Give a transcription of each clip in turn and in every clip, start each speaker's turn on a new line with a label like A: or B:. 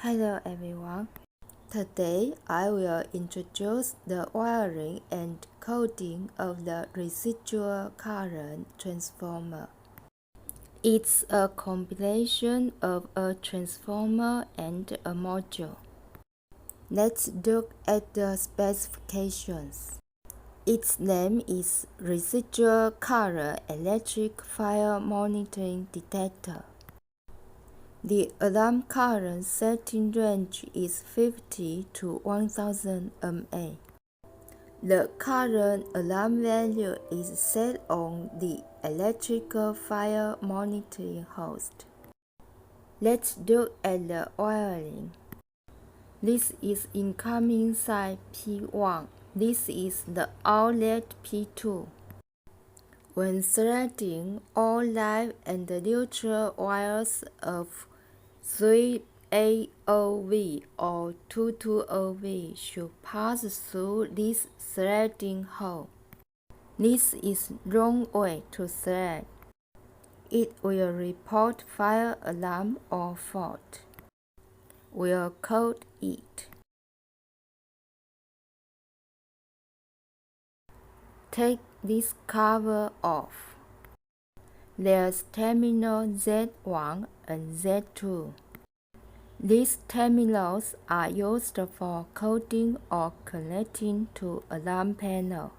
A: Hello everyone. Today I will introduce the wiring and coding of the residual current transformer. It's a combination of a transformer and a module. Let's look at the specifications. Its name is Residual Current Electric Fire Monitoring Detector. The alarm current setting range is 50 to 1000 mA. The current alarm value is set on the electrical fire monitoring host. Let's look at the wiring. This is incoming side P1. This is the outlet P2. When threading, all live and neutral wires of 3AOV or 220V should pass through this threading hole. This is wrong way to thread. It will report fire alarm or fault. We'll code it. Take this cover off. There's terminal Z1 and Z2. These terminals are used for coding or connecting to alarm panel.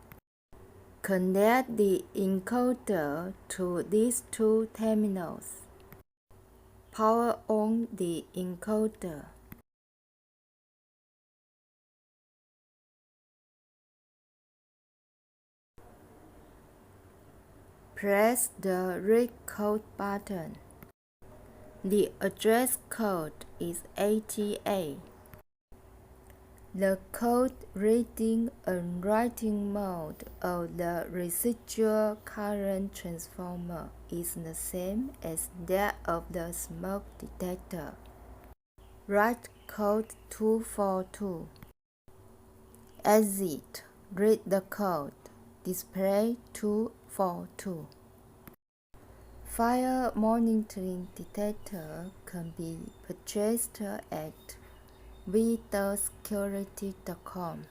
A: Connect the encoder to these two terminals. Power on the encoder. Press the read code button. The address code is 88. The code reading and writing mode of the residual current transformer is the same as that of the smoke detector. Write code 242. Exit. Read the code. Display 242. Fire monitoring detector can be purchased at vsecurity.com.